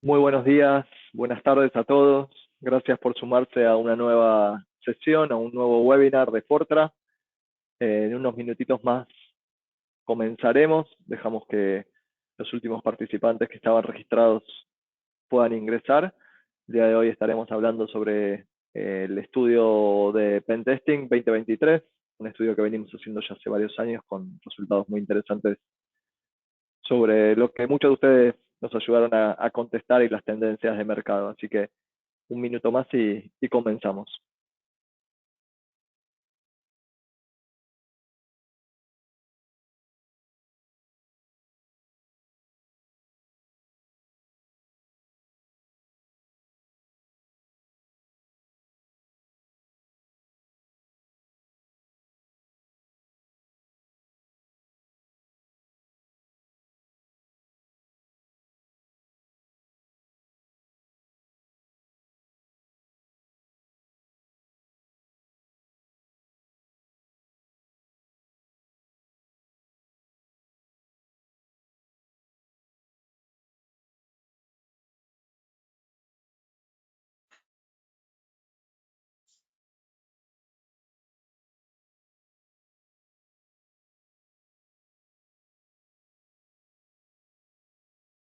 Muy buenos días, buenas tardes a todos. Gracias por sumarse a una nueva sesión, a un nuevo webinar de Fortra. En unos minutitos más comenzaremos. Dejamos que los últimos participantes que estaban registrados puedan ingresar. El día de hoy estaremos hablando sobre el estudio de Pentesting 2023, un estudio que venimos haciendo ya hace varios años con resultados muy interesantes sobre lo que muchos de ustedes nos ayudaron a contestar y las tendencias de mercado. Así que un minuto más y comenzamos.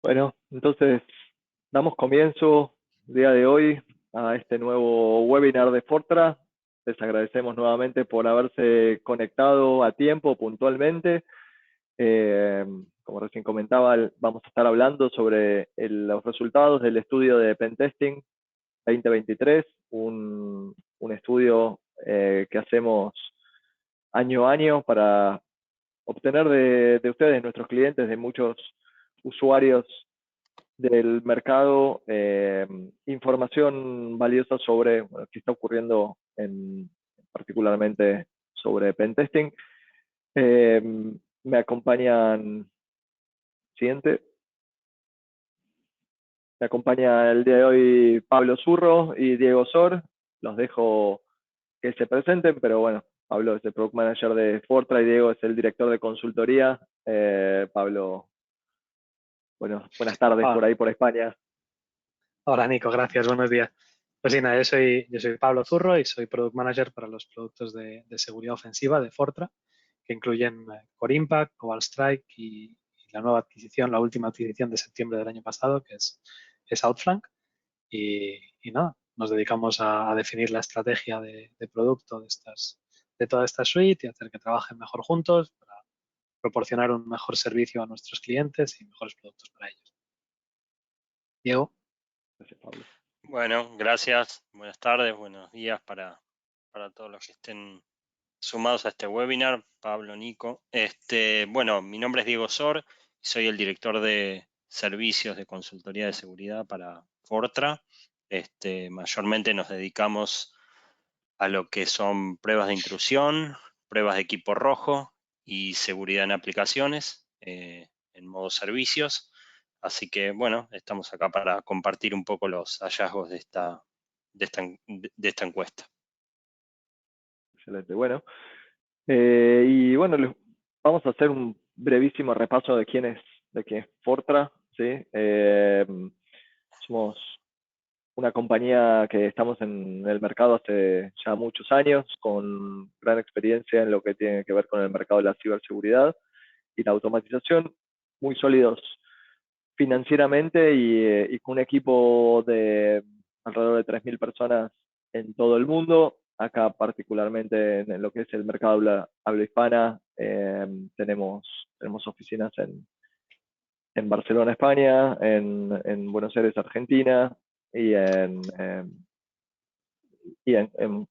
Bueno, entonces damos comienzo el día de hoy a este nuevo webinar de Fortra. Les agradecemos nuevamente por haberse conectado a tiempo, puntualmente. Como recién comentaba, vamos a estar hablando sobre los resultados del estudio de Pentesting 2023, un estudio que hacemos año a año para obtener de ustedes, nuestros clientes, de muchos usuarios del mercado, información valiosa sobre qué está ocurriendo particularmente sobre pentesting. Eh, Me acompañan, siguiente, me acompaña el día de hoy Pablo Zurro y Diego Sor. Los dejo que se presenten, pero bueno, Pablo es el Product Manager de Fortra y Diego es el director de consultoría. Pablo, bueno, buenas tardes Ah, por ahí por España. Hola Nico, gracias, buenos días. Pues sí, nada, yo soy Pablo Zurro y soy Product Manager para los productos de seguridad ofensiva de Fortra, que incluyen Core Impact, Cobalt Strike y la nueva adquisición, la última adquisición de septiembre del año pasado, que es Outflank. Y nada, nos dedicamos a definir la estrategia de producto de toda esta suite y hacer que trabajen mejor juntos para proporcionar un mejor servicio a nuestros clientes y mejores productos para ellos. Diego. Gracias, Pablo. Bueno, gracias. Buenas tardes, buenos días para todos los que estén sumados a este webinar. Pablo, Nico. Bueno, mi nombre es Diego Sor, soy el director de servicios de consultoría de seguridad para Fortra. Mayormente nos dedicamos a lo que son pruebas de intrusión, pruebas de equipo rojo y seguridad en aplicaciones, en modo servicios. Así que, bueno, estamos acá para compartir un poco los hallazgos de esta encuesta. Excelente. Bueno, y bueno, vamos a hacer un brevísimo repaso de quién es Fortra, ¿sí? Somos una compañía que estamos en el mercado hace ya muchos años, con gran experiencia en lo que tiene que ver con el mercado de la ciberseguridad y la automatización, muy sólidos financieramente y con un equipo de alrededor de 3.000 personas en todo el mundo. Acá particularmente en lo que es el mercado habla hispana, tenemos oficinas en Barcelona, España, en Buenos Aires, Argentina, y en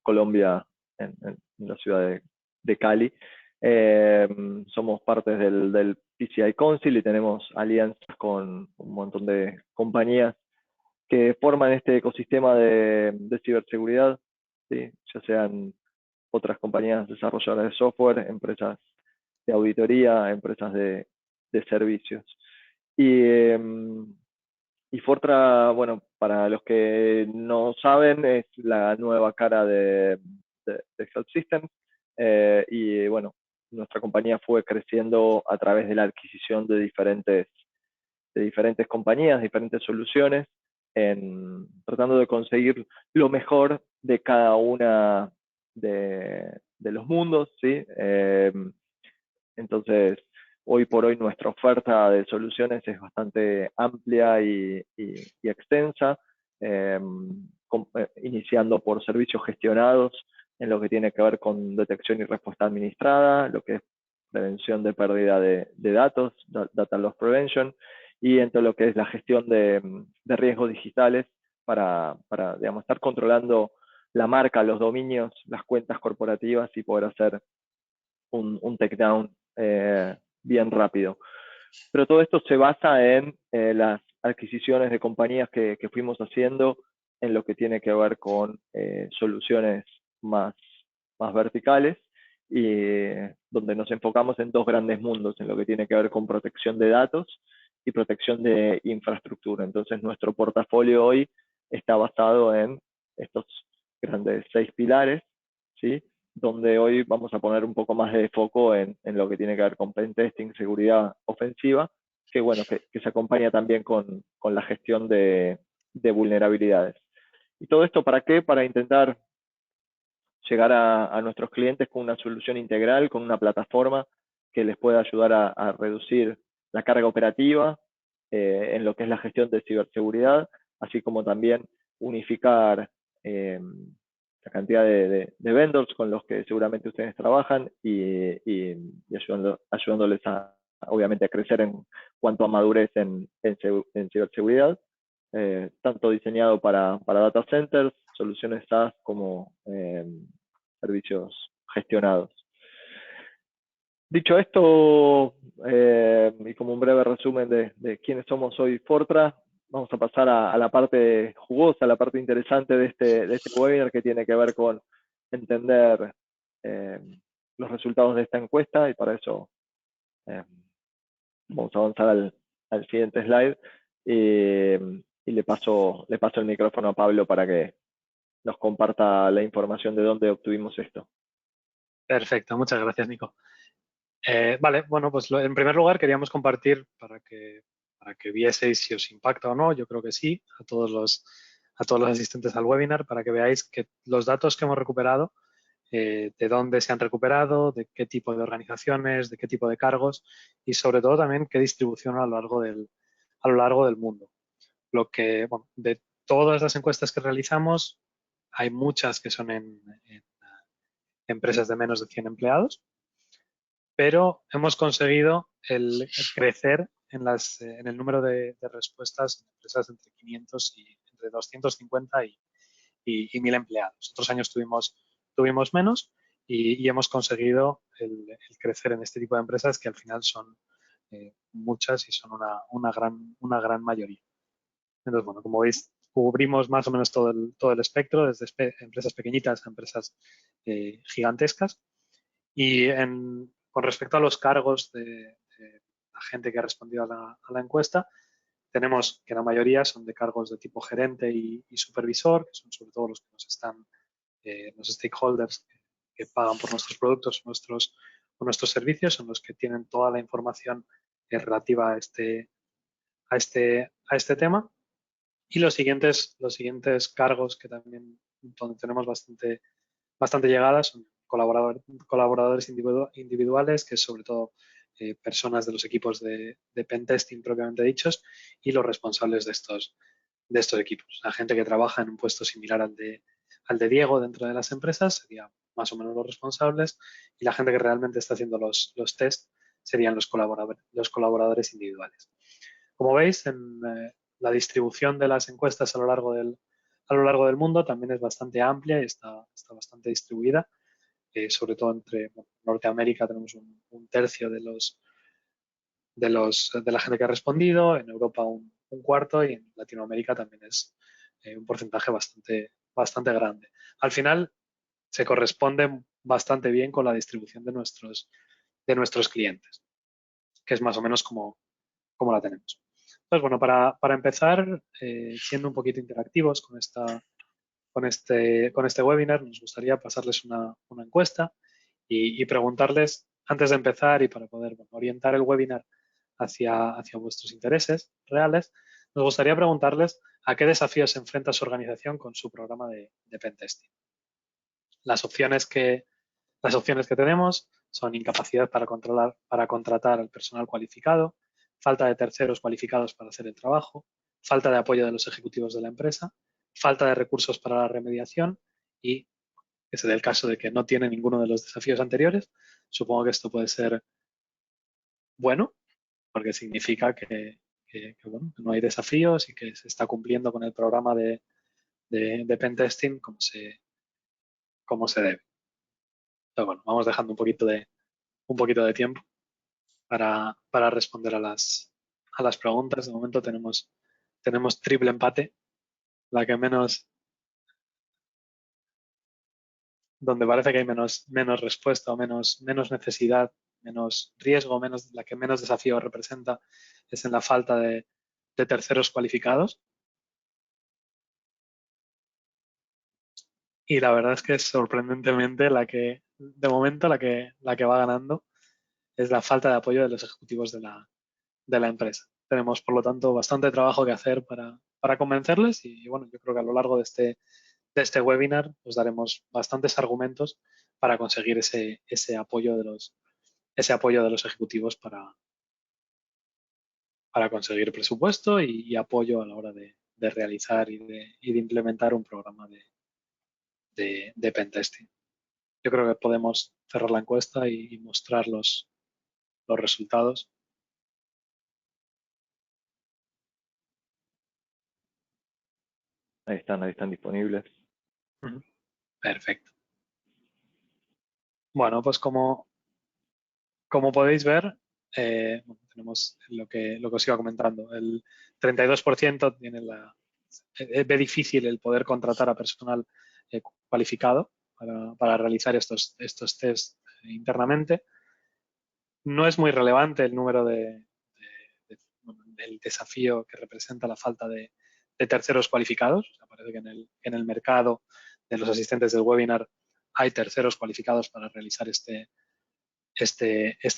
Colombia, en la ciudad de Cali. Somos parte del PCI Council y tenemos alianzas con un montón de compañías que forman este ecosistema de ciberseguridad, ¿sí? Ya sean otras compañías desarrolladoras de software, empresas de auditoría, empresas de servicios. Y, y Fortra, bueno, para los que no saben, es la nueva cara de Health Systems. Y bueno, nuestra compañía fue creciendo a través de la adquisición de diferentes compañías, diferentes soluciones, tratando de conseguir lo mejor de cada una de los mundos, ¿sí? Entonces, hoy por hoy nuestra oferta de soluciones es bastante amplia y extensa, iniciando por servicios gestionados en lo que tiene que ver con detección y respuesta administrada, lo que es prevención de pérdida de datos, Data Loss Prevention, y en todo lo que es la gestión de riesgos digitales para digamos, estar controlando la marca, los dominios, las cuentas corporativas y poder hacer un takedown bien rápido. Pero todo esto se basa en las adquisiciones de compañías que fuimos haciendo en lo que tiene que ver con soluciones más verticales y donde nos enfocamos en dos grandes mundos, en lo que tiene que ver con protección de datos y protección de infraestructura. Entonces nuestro portafolio hoy está basado en estos grandes 6 pilares, ¿sí? Donde hoy vamos a poner un poco más de foco en lo que tiene que ver con pentesting, seguridad ofensiva, que bueno, que se acompaña también con la gestión de vulnerabilidades. ¿Y todo esto para qué? Para intentar llegar a nuestros clientes con una solución integral, con una plataforma que les pueda ayudar a reducir la carga operativa en lo que es la gestión de ciberseguridad, así como también unificar la cantidad de vendors con los que seguramente ustedes trabajan y ayudándoles obviamente a crecer en cuanto a madurez en ciberseguridad, tanto diseñado para data centers, soluciones SaaS como servicios gestionados. Dicho esto, y como un breve resumen de quiénes somos hoy Fortra, vamos a pasar a la parte jugosa, a la parte interesante de este webinar, que tiene que ver con entender los resultados de esta encuesta, y para eso vamos a avanzar al siguiente slide, y le paso el micrófono a Pablo para que nos comparta la información de dónde obtuvimos esto. Perfecto, muchas gracias, Nico. Vale, bueno, pues en primer lugar queríamos compartir para que vieseis si os impacta o no, yo creo que sí, a todos los asistentes al webinar, para que veáis que los datos que hemos recuperado, de dónde se han recuperado, de qué tipo de organizaciones, de qué tipo de cargos y sobre todo también qué distribución a lo largo del mundo. Lo que, bueno, de todas las encuestas que realizamos, hay muchas que son en empresas de menos de 100 empleados, pero hemos conseguido el crecer en el número de respuestas en empresas entre 500 y entre 250 y 1000 empleados. Otros años tuvimos menos y hemos conseguido el crecer en este tipo de empresas, que al final son muchas y son una gran mayoría. Entonces, bueno, como veis, cubrimos más o menos todo el espectro, desde empresas pequeñitas a empresas gigantescas. Y con respecto a los cargos de la gente que ha respondido a la encuesta, tenemos que la mayoría son de cargos de tipo gerente y supervisor, que son sobre todo los que nos están, los stakeholders que pagan por nuestros productos o nuestros servicios, son los que tienen toda la información relativa a este tema. Y los siguientes cargos que también donde tenemos bastante llegadas son colaboradores individuales, que es sobre todo personas de los equipos de pentesting propiamente dichos, y los responsables de estos equipos. La gente que trabaja en un puesto similar al de Diego dentro de las empresas sería más o menos los responsables, y la gente que realmente está haciendo los test serían los colaboradores individuales. Como veis, la distribución de las encuestas a lo largo del mundo también es bastante amplia y está bastante distribuida. Sobre todo entre Norteamérica tenemos un tercio de la gente que ha respondido, en Europa un cuarto, y en Latinoamérica también es un porcentaje bastante grande. Al final se corresponde bastante bien con la distribución de nuestros clientes, que es más o menos como la tenemos. Pues bueno, para empezar, siendo un poquito interactivos con este webinar, nos gustaría pasarles una encuesta y preguntarles, antes de empezar y para poder orientar el webinar hacia vuestros intereses reales, nos gustaría preguntarles a qué desafíos se enfrenta su organización con su programa de pentesting. Las opciones que tenemos son incapacidad para contratar al personal cualificado, falta de terceros cualificados para hacer el trabajo, falta de apoyo de los ejecutivos de la empresa, falta de recursos para la remediación y, que se dé el caso de que no tiene ninguno de los desafíos anteriores, supongo que esto puede ser bueno, porque significa que, bueno, que no hay desafíos y que se está cumpliendo con el programa de pentesting como se debe. Entonces, bueno, vamos dejando un poquito de tiempo para responder a las preguntas. De momento tenemos triple empate, la que menos, donde parece que hay menos respuesta o menos necesidad, menos riesgo, la que menos desafío representa es en la falta de terceros cualificados. Y la verdad es que sorprendentemente de momento la que va ganando es la falta de apoyo de los ejecutivos de la empresa. Tenemos, por lo tanto, bastante trabajo que hacer para convencerles y, bueno, yo creo que a lo largo de este webinar os daremos bastantes argumentos para conseguir ese apoyo de los ejecutivos para conseguir presupuesto y apoyo a la hora de realizar y de implementar un programa de pentesting. Yo creo que podemos cerrar la encuesta y mostrar los resultados. Ahí están disponibles. Perfecto. Bueno, pues como podéis ver, tenemos lo que os iba comentando. El 32% ve difícil el poder contratar a personal cualificado para realizar estos test internamente. No es muy relevante el número del desafío que representa la falta de terceros cualificados. O sea, parece que en el mercado de los asistentes del webinar hay terceros cualificados para realizar este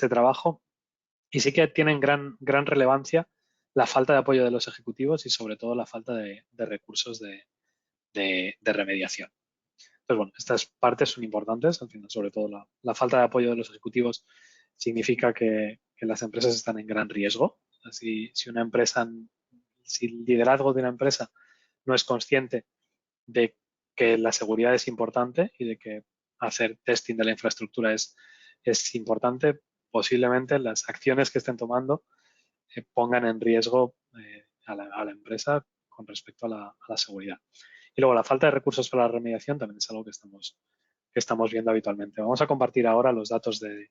trabajo. Y sí que tienen gran relevancia la falta de apoyo de los ejecutivos y sobre todo la falta de recursos de remediación. Entonces, bueno, estas partes son importantes, al final, sobre todo la falta de apoyo de los ejecutivos significa que las empresas están en gran riesgo. Si el liderazgo de una empresa no es consciente de que la seguridad es importante y de que hacer testing de la infraestructura es importante, posiblemente las acciones que estén tomando pongan en riesgo a la empresa con respecto a la seguridad. Y luego la falta de recursos para la remediación también es algo que estamos viendo habitualmente. Vamos a compartir ahora los datos de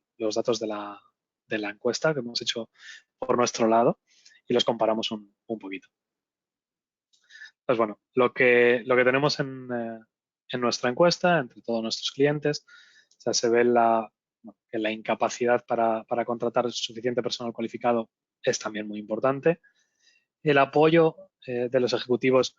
la encuesta que hemos hecho por nuestro lado y los comparamos un poquito. Pues bueno, lo que tenemos en nuestra encuesta, entre todos nuestros clientes, o sea, se ve que la incapacidad para contratar suficiente personal cualificado es también muy importante. El apoyo de los ejecutivos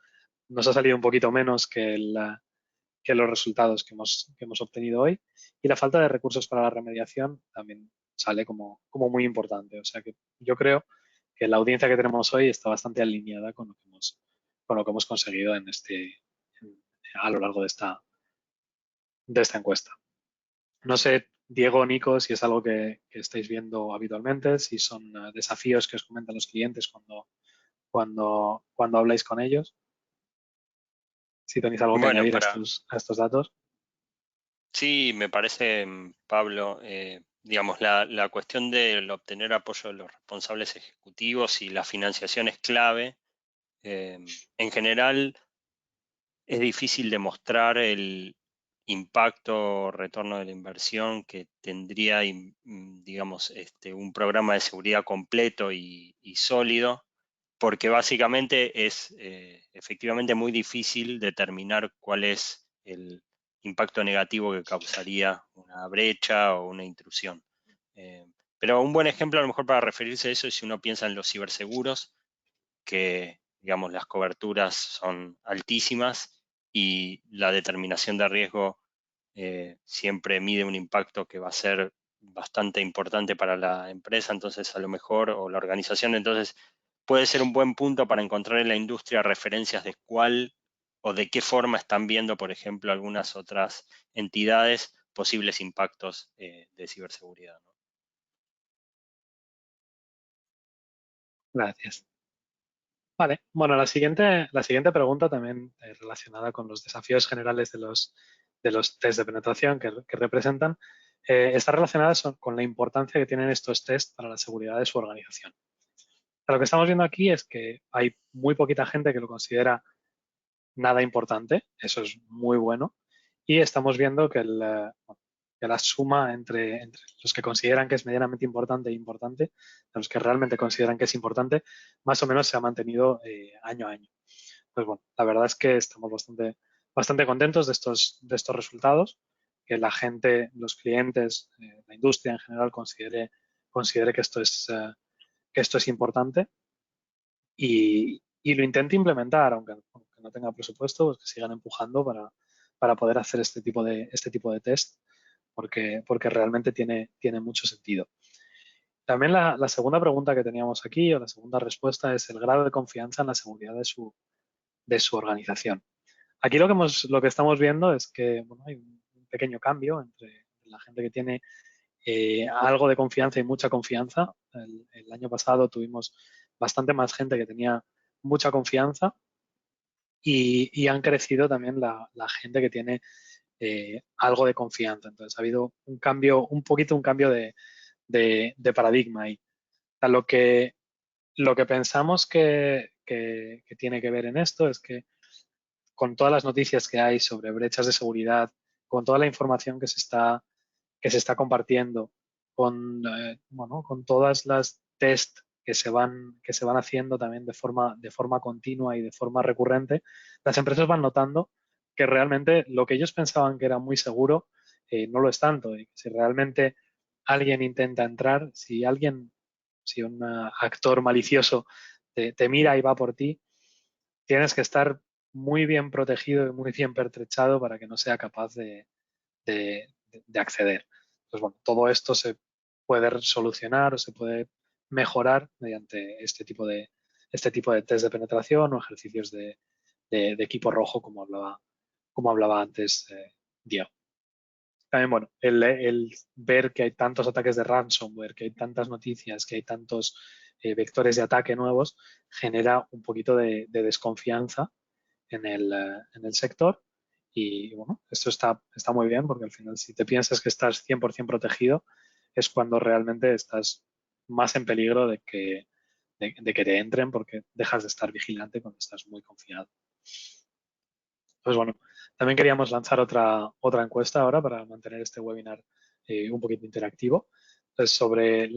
nos ha salido un poquito menos que los resultados que hemos obtenido hoy. Y la falta de recursos para la remediación también sale como muy importante. O sea que yo creo que la audiencia que tenemos hoy está bastante alineada con lo que hemos conseguido a lo largo de esta encuesta. No sé, Diego, Nico, si es algo que estáis viendo habitualmente, si son desafíos que os comentan los clientes cuando habláis con ellos. Si tenéis algo que añadir a estos datos. Sí, me parece, Pablo, digamos, la cuestión del obtener apoyo de los responsables ejecutivos y la financiación es clave. En general, es difícil demostrar el impacto o retorno de la inversión que tendría, digamos, un programa de seguridad completo y sólido, porque básicamente es efectivamente muy difícil determinar cuál es el impacto negativo que causaría una brecha o una intrusión. Pero un buen ejemplo a lo mejor para referirse a eso es si uno piensa en los ciberseguros, que digamos las coberturas son altísimas y la determinación de riesgo siempre mide un impacto que va a ser bastante importante para la empresa, entonces a lo mejor, o la organización, entonces puede ser un buen punto para encontrar en la industria referencias de cuál o de qué forma están viendo, por ejemplo, algunas otras entidades posibles impactos de ciberseguridad, ¿no? Gracias. Vale, bueno, la siguiente pregunta también relacionada con los desafíos generales de los test de penetración que representan, está relacionada con la importancia que tienen estos test para la seguridad de su organización. Lo que estamos viendo aquí es que hay muy poquita gente que lo considera nada importante, eso es muy bueno, y estamos viendo que la suma entre los que consideran que es medianamente importante e importante, los que realmente consideran que es importante, más o menos se ha mantenido año a año. Pues bueno, la verdad es que estamos bastante contentos de estos resultados, que la gente, los clientes, la industria en general considere que esto es importante y lo intente implementar, aunque no tenga presupuesto, pues que sigan empujando para poder hacer este tipo de test, porque realmente tiene mucho sentido. También la segunda pregunta que teníamos aquí, o la segunda respuesta, es el grado de confianza en la seguridad de su organización. Aquí lo que estamos viendo es que bueno, hay un pequeño cambio entre la gente que tiene algo de confianza y mucha confianza. El año pasado tuvimos bastante más gente que tenía mucha confianza y han crecido también la gente que tiene algo de confianza. Entonces ha habido un cambio, un cambio de paradigma ahí. O sea, lo que pensamos que tiene que ver en esto es que con todas las noticias que hay sobre brechas de seguridad, con toda la información que se está compartiendo, con todas las test que se van haciendo también de forma continua y de forma recurrente, las empresas van notando que realmente lo que ellos pensaban que era muy seguro no lo es tanto. Y si realmente alguien intenta entrar, si un actor malicioso te mira y va por ti, tienes que estar muy bien protegido y muy bien pertrechado para que no sea capaz de acceder. Pues bueno, todo esto se puede solucionar o se puede mejorar mediante este tipo de test de penetración o ejercicios de equipo rojo, como hablaba antes Diego. También, bueno, el ver que hay tantos ataques de ransomware, que hay tantas noticias, que hay tantos vectores de ataque nuevos, genera un poquito de desconfianza en el sector. Y bueno, esto está muy bien porque al final si te piensas que estás 100% protegido es cuando realmente estás más en peligro de que te entren porque dejas de estar vigilante cuando estás muy confiado. Pues bueno, también queríamos lanzar otra encuesta ahora para mantener este webinar un poquito interactivo. Entonces,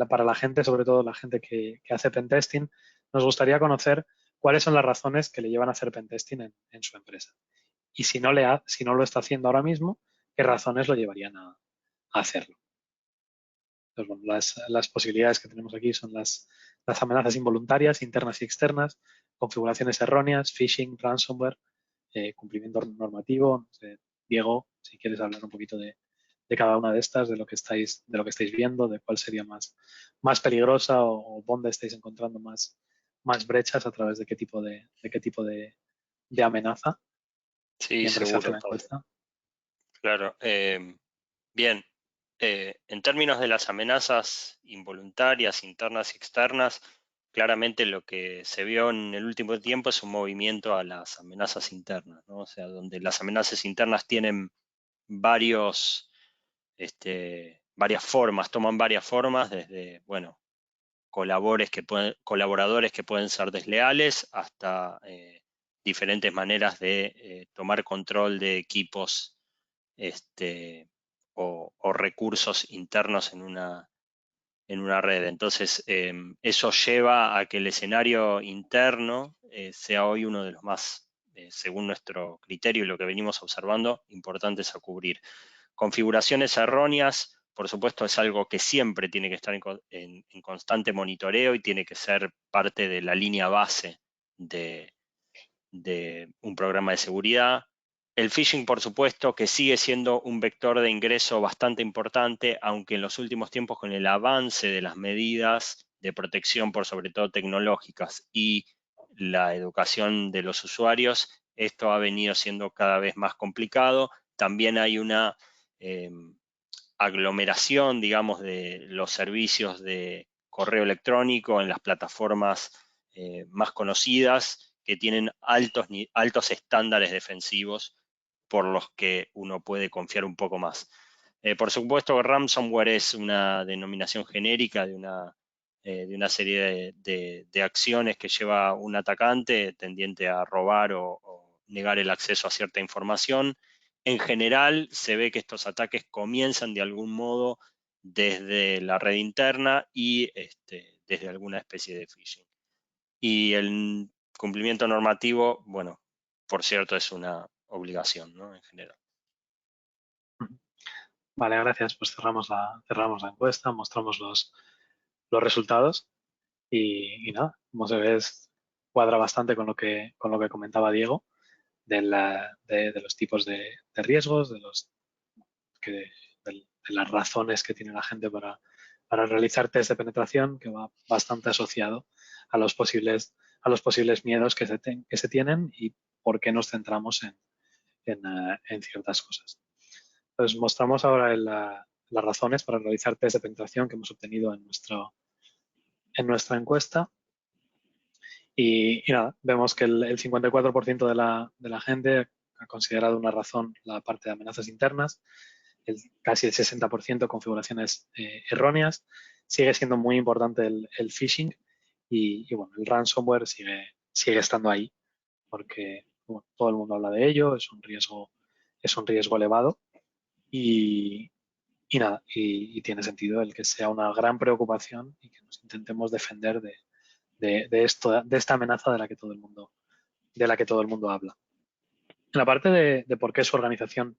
para la gente, sobre todo la gente que hace pentesting, nos gustaría conocer cuáles son las razones que le llevan a hacer pentesting en su empresa. Y si no lo está haciendo ahora mismo, ¿qué razones lo llevarían a hacerlo? Pues bueno, las posibilidades que tenemos aquí son las amenazas involuntarias, internas y externas, configuraciones erróneas, phishing, ransomware, cumplimiento normativo. No sé, Diego, si quieres hablar un poquito de cada una de estas, de lo que estáis viendo, de cuál sería más peligrosa o dónde estáis encontrando más brechas a través de qué tipo de amenaza. Sí, seguro, la encuesta. Claro. Bien, en términos de las amenazas involuntarias, internas y externas, claramente lo que se vio en el último tiempo es un movimiento a las amenazas internas, ¿no? O sea, donde las amenazas internas tienen varias formas, toman varias formas, desde, bueno, colaboradores que pueden ser desleales hasta diferentes maneras de tomar control de equipos o recursos internos en una red. Entonces, eso lleva a que el escenario interno sea hoy uno de los más, según nuestro criterio y lo que venimos observando, importantes a cubrir. Configuraciones erróneas, por supuesto, es algo que siempre tiene que estar en constante monitoreo y tiene que ser parte de la línea base de un programa de seguridad. El phishing, por supuesto, que sigue siendo un vector de ingreso bastante importante, aunque en los últimos tiempos con el avance de las medidas de protección, por sobre todo tecnológicas, y la educación de los usuarios, esto ha venido siendo cada vez más complicado. También hay una aglomeración, digamos, de los servicios de correo electrónico en las plataformas más conocidas que tienen altos estándares defensivos por los que uno puede confiar un poco más. Por supuesto, ransomware es una denominación genérica de una serie de acciones que lleva un atacante tendiente a robar o negar el acceso a cierta información. En general, se ve que estos ataques comienzan de algún modo desde la red interna y desde alguna especie de phishing. Y el cumplimiento normativo, bueno, por cierto, es una obligación, ¿no? En general. Vale, gracias. Pues cerramos la encuesta, mostramos los resultados y nada, como se ve, cuadra bastante con lo que comentaba Diego de los tipos de riesgos, de las razones que tiene la gente para realizar test de penetración, que va bastante asociado a los posibles miedos que se tienen y por qué nos centramos en ciertas cosas. Entonces, mostramos ahora las razones para realizar test de penetración que hemos obtenido en nuestra encuesta. Y nada, vemos que el 54% de la gente ha considerado una razón la parte de amenazas internas, casi el 60% configuraciones erróneas. Sigue siendo muy importante el phishing y bueno, el ransomware sigue estando ahí porque bueno, todo el mundo habla de ello, es un riesgo elevado y nada, y tiene sentido el que sea una gran preocupación y que nos intentemos defender de esta amenaza de la que todo el mundo habla. En la parte de por qué su organización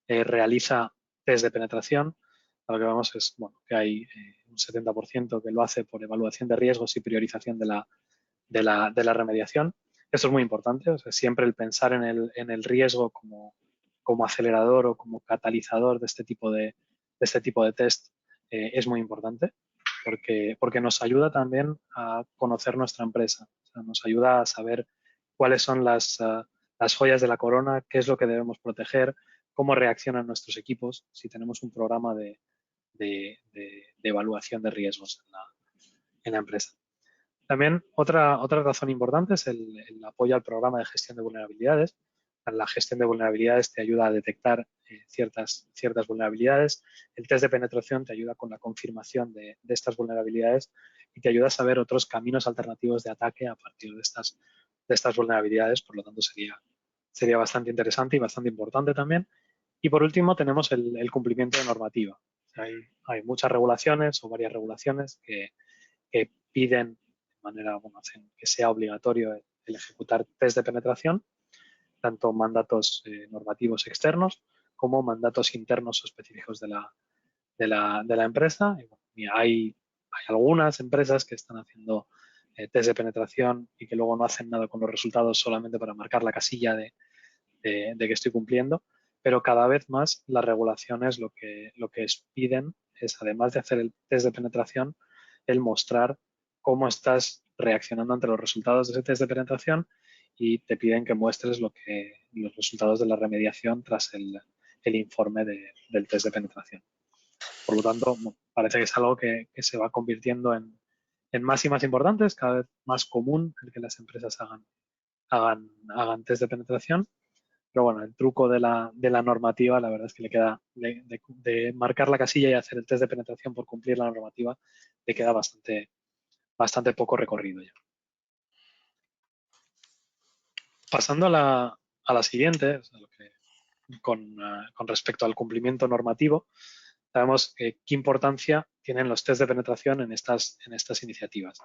realiza test de penetración, lo que vemos es bueno, que hay un 70% que lo hace por evaluación de riesgos y priorización de la remediación. Esto es muy importante, o sea, siempre el pensar en el riesgo como acelerador o como catalizador de este tipo de test es muy importante porque nos ayuda también a conocer nuestra empresa, o sea, nos ayuda a saber cuáles son las joyas de la corona, qué es lo que debemos proteger, cómo reaccionan nuestros equipos si tenemos un programa de evaluación de riesgos en la empresa. También otra razón importante es el apoyo al programa de gestión de vulnerabilidades. La gestión de vulnerabilidades te ayuda a detectar ciertas vulnerabilidades. El test de penetración te ayuda con la confirmación de estas vulnerabilidades y te ayuda a saber otros caminos alternativos de ataque a partir de estas vulnerabilidades. Por lo tanto, sería bastante interesante y bastante importante también. Y por último, tenemos el cumplimiento de normativa. Hay muchas regulaciones o varias regulaciones que piden de manera, bueno, hacen que sea obligatorio el ejecutar test de penetración, tanto mandatos normativos externos como mandatos internos o específicos de la empresa. Y bueno, hay algunas empresas que están haciendo test de penetración y que luego no hacen nada con los resultados solamente para marcar la casilla de que estoy cumpliendo, pero cada vez más las regulaciones lo que piden es, además de hacer el test de penetración, el mostrar cómo estás reaccionando ante los resultados de ese test de penetración y te piden que muestres los resultados de la remediación tras el informe del test de penetración. Por lo tanto, parece que es algo que se va convirtiendo en más y más importantes, cada vez más común el que las empresas hagan test de penetración. Pero bueno, el truco de la normativa, la verdad es que le queda, de marcar la casilla y hacer el test de penetración por cumplir la normativa, le queda bastante poco recorrido ya. Pasando a la siguiente, con respecto al cumplimiento normativo, sabemos qué importancia tienen los test de penetración en estas iniciativas.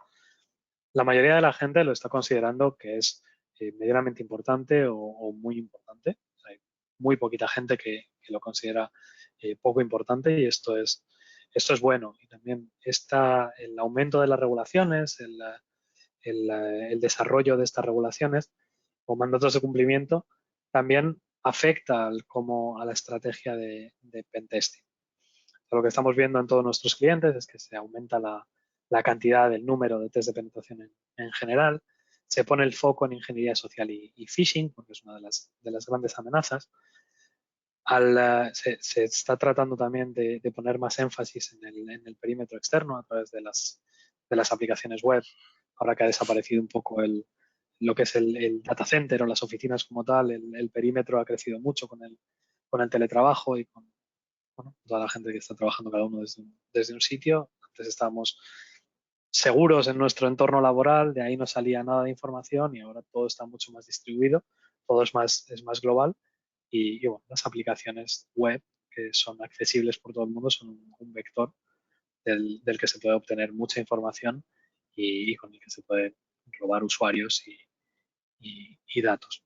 La mayoría de la gente lo está considerando que es medianamente importante o muy importante. O sea, hay muy poquita gente que lo considera poco importante y esto es bueno. Y también el aumento de las regulaciones, el desarrollo de estas regulaciones o mandatos de cumplimiento también afecta a la estrategia de pentesting. Lo que estamos viendo en todos nuestros clientes es que se aumenta la cantidad, el número de test de penetración en general. Se pone el foco en ingeniería social y phishing, porque es una de las grandes amenazas. Se está tratando también de poner más énfasis en el perímetro externo a través de las aplicaciones web, ahora que ha desaparecido un poco lo que es el data center o las oficinas como tal. El perímetro ha crecido mucho con el teletrabajo y con toda la gente que está trabajando cada uno desde un sitio. Antes estábamos seguros en nuestro entorno laboral, de ahí no salía nada de información y ahora todo está mucho más distribuido, todo es más global y bueno, las aplicaciones web que son accesibles por todo el mundo son un vector del que se puede obtener mucha información y con el que se puede robar usuarios y datos.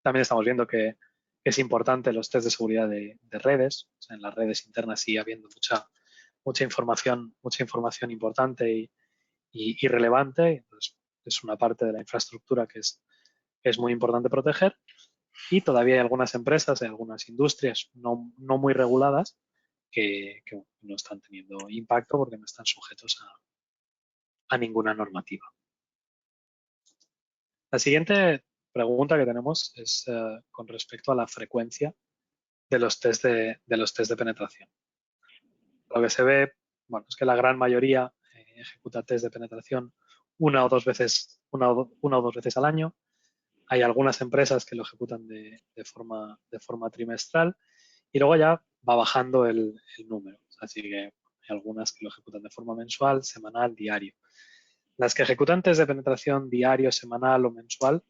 También estamos viendo que es importante los test de seguridad de redes. O sea, en las redes internas sigue habiendo mucha información importante y relevante. Entonces, es una parte de la infraestructura que es muy importante proteger. Y todavía hay algunas empresas, hay algunas industrias no muy reguladas que no están teniendo impacto porque no están sujetos a ninguna normativa. La siguiente pregunta que tenemos es con respecto a la frecuencia de los test de penetración. Lo que se ve, bueno, es que la gran mayoría ejecuta test de penetración una o dos veces al año. Hay algunas empresas que lo ejecutan de forma trimestral y luego ya va bajando el número. Así que hay algunas que lo ejecutan de forma mensual, semanal, diario. Las que ejecutan test de penetración diario, semanal o mensual,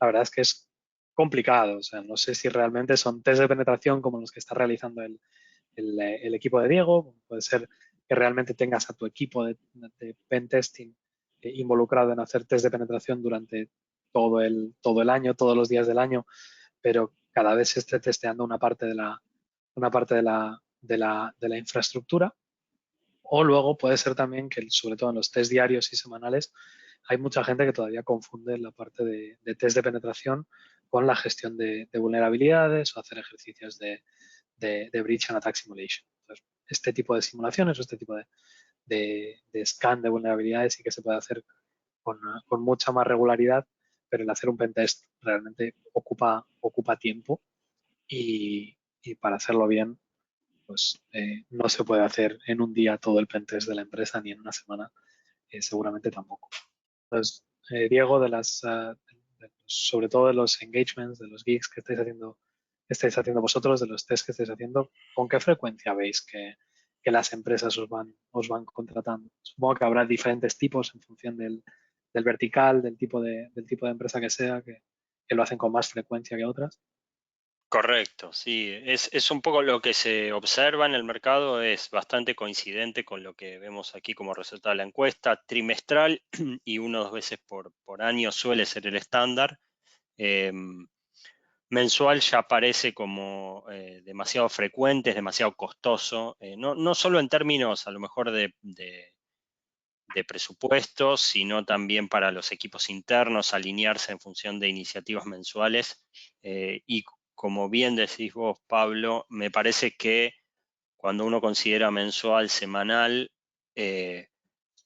la verdad es que es complicado. O sea, no sé si realmente son test de penetración como los que está realizando el equipo de Diego. Puede ser que realmente tengas a tu equipo de pen testing involucrado en hacer test de penetración durante todo el año, todos los días del año, pero cada vez se esté testeando una parte de la infraestructura. O luego puede ser también que, sobre todo en los test diarios y semanales, hay mucha gente que todavía confunde la parte de test de penetración con la gestión de vulnerabilidades o hacer ejercicios de Breach and Attack Simulation. Entonces, este tipo de simulaciones o este tipo de scan de vulnerabilidades sí que se puede hacer con mucha más regularidad, pero el hacer un pentest realmente ocupa tiempo y para hacerlo bien, pues no se puede hacer en un día todo el pentest de la empresa ni en una semana, seguramente tampoco. Entonces, Diego, sobre todo de los engagements, de los gigs que estáis haciendo vosotros, de los tests que estáis haciendo, ¿con qué frecuencia veis que las empresas os van contratando? Supongo que habrá diferentes tipos en función del vertical, del tipo de empresa que sea, que lo hacen con más frecuencia que otras. Correcto, sí. Es un poco lo que se observa en el mercado, es bastante coincidente con lo que vemos aquí como resultado de la encuesta. Trimestral y 1 o 2 veces por año suele ser el estándar. Mensual ya parece como demasiado frecuente, es demasiado costoso, no solo en términos a lo mejor de presupuestos, sino también para los equipos internos alinearse en función de iniciativas mensuales. Y como bien decís vos, Pablo, me parece que cuando uno considera mensual, semanal,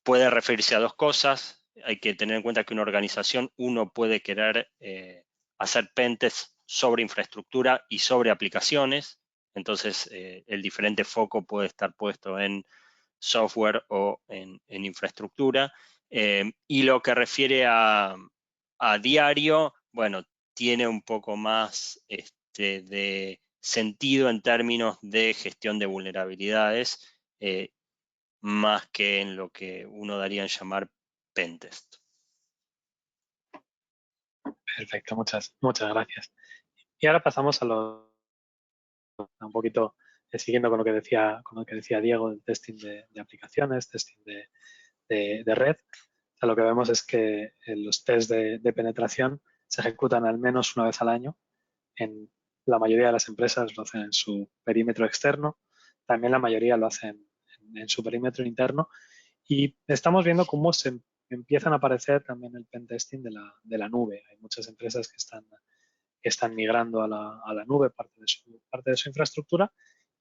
puede referirse a dos cosas. Hay que tener en cuenta que una organización, uno puede querer hacer pentests sobre infraestructura y sobre aplicaciones. Entonces, el diferente foco puede estar puesto en software o en infraestructura. Y lo que refiere a diario, bueno, tiene un poco más de sentido en términos de gestión de vulnerabilidades, más que en lo que uno daría en llamar pentest. Perfecto, muchas gracias. Y ahora pasamos a un poquito siguiendo con lo que decía Diego, del testing de aplicaciones, testing de red. O sea, lo que vemos es que los test de penetración se ejecutan al menos una vez al año. En la mayoría de las empresas lo hacen en su perímetro externo, también la mayoría lo hacen en su perímetro interno. Y estamos viendo cómo se empiezan a aparecer también el pentesting de la nube. Hay muchas empresas que están migrando a la nube parte de su infraestructura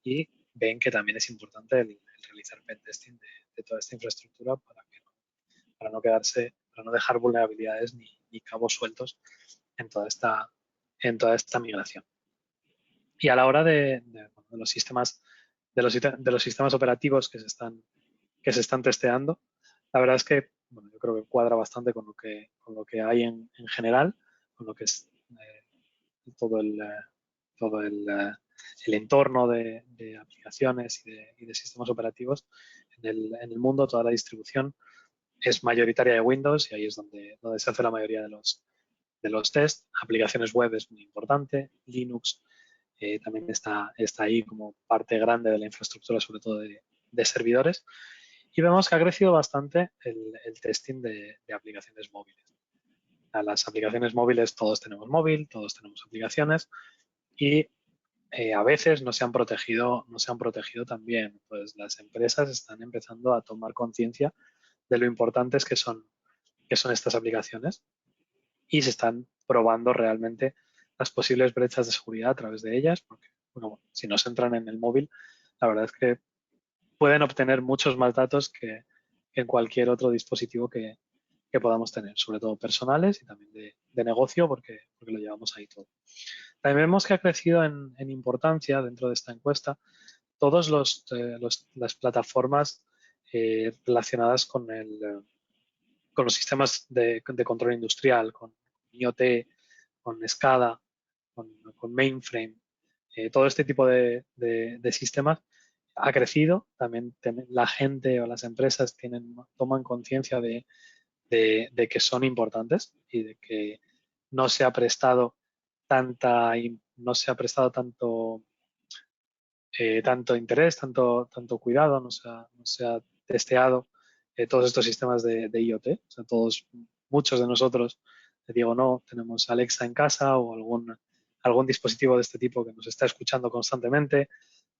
y ven que también es importante el realizar pentesting de toda esta infraestructura para no dejar vulnerabilidades ni cabos sueltos en toda esta migración. Y a la hora de los sistemas operativos que se están testeando, la verdad es que yo creo que cuadra bastante con lo que hay en general, con lo que es todo el entorno de aplicaciones y de sistemas operativos en el mundo. Toda la distribución es mayoritaria de Windows y ahí es donde se hace la mayoría de los test. Aplicaciones web es muy importante. Linux también está ahí como parte grande de la infraestructura, sobre todo de servidores. Y vemos que ha crecido bastante el testing de aplicaciones móviles. A las aplicaciones móviles todos tenemos móvil, todos tenemos aplicaciones y a veces no se han protegido también. Pues las empresas están empezando a tomar conciencia de lo importantes que son estas aplicaciones y se están probando realmente las posibles brechas de seguridad a través de ellas, porque si no se entran en el móvil, la verdad es que pueden obtener muchos más datos que en cualquier otro dispositivo que podamos tener, sobre todo personales y también de negocio, porque lo llevamos ahí todo. También vemos que ha crecido en importancia dentro de esta encuesta todas las plataformas relacionadas con los sistemas de control industrial, con IoT, con SCADA, con mainframe. Todo este tipo de sistemas ha crecido. También la gente o las empresas toman conciencia de que son importantes y de que no se ha prestado tanto interés, tanto cuidado, no se ha testeado todos estos sistemas de IoT. O sea, muchos de nosotros, te digo, no, tenemos Alexa en casa o algún dispositivo de este tipo que nos está escuchando constantemente.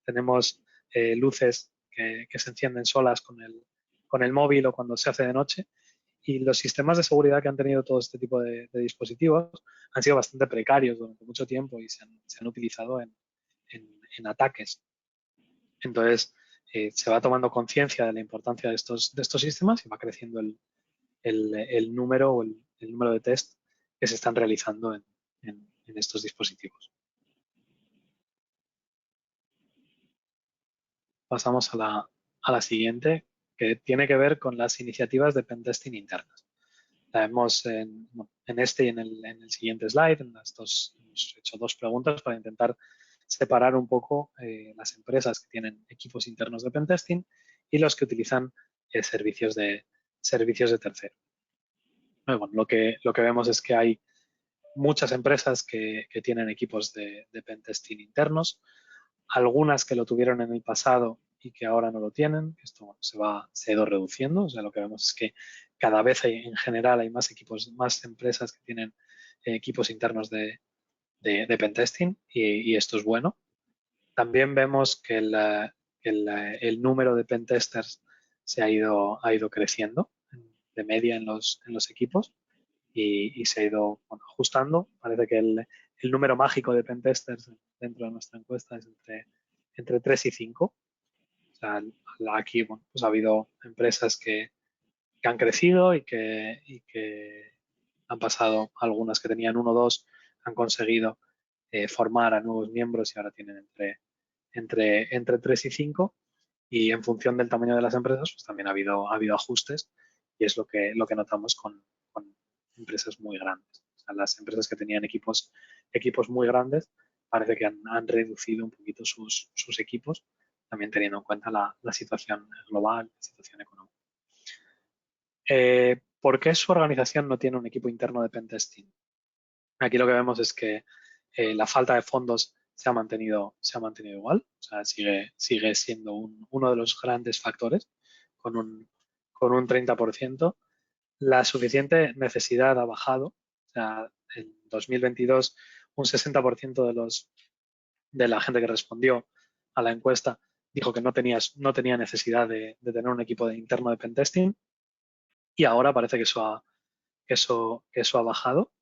Tenemos luces que se encienden solas con el móvil o cuando se hace de noche. Y los sistemas de seguridad que han tenido todo este tipo de dispositivos han sido bastante precarios durante mucho tiempo y se han utilizado en ataques. Entonces, se va tomando conciencia de la importancia de estos sistemas y va creciendo el número de test que se están realizando en estos dispositivos. Pasamos a la siguiente, que tiene que ver con las iniciativas de pentesting internas. La vemos en este y en el siguiente slide. Hemos hecho dos preguntas para intentar separar un poco las empresas que tienen equipos internos de pentesting y los que utilizan servicios de tercero. Bueno, lo que vemos es que hay muchas empresas que tienen equipos de pentesting internos, algunas que lo tuvieron en el pasado y que ahora no lo tienen. Esto se ha ido reduciendo. O sea, lo que vemos es que cada vez en general hay más equipos, más empresas que tienen equipos internos de pentesting y esto es bueno. También vemos que el número de pentesters se ha ido creciendo de media en los equipos y se ha ido ajustando. Parece que el número mágico de pentesters dentro de nuestra encuesta es entre 3 y 5. O sea, aquí pues ha habido empresas que han crecido y que han pasado, algunas que tenían 1 o 2, han conseguido formar a nuevos miembros y ahora tienen entre 3 y 5. Y en función del tamaño de las empresas, pues también ha habido ajustes y es lo que notamos con empresas muy grandes. O sea, las empresas que tenían equipos muy grandes parece que han reducido un poquito sus equipos, también teniendo en cuenta la situación global, la situación económica. ¿Por qué su organización no tiene un equipo interno de pentesting? Aquí lo que vemos es que la falta de fondos se ha mantenido igual, o sea, sigue siendo uno de los grandes factores, con un 30%. La suficiente necesidad ha bajado, o sea, en 2022 un 60% de la gente que respondió a la encuesta dijo que no tenía necesidad de tener un equipo interno de pentesting y ahora parece que eso ha bajado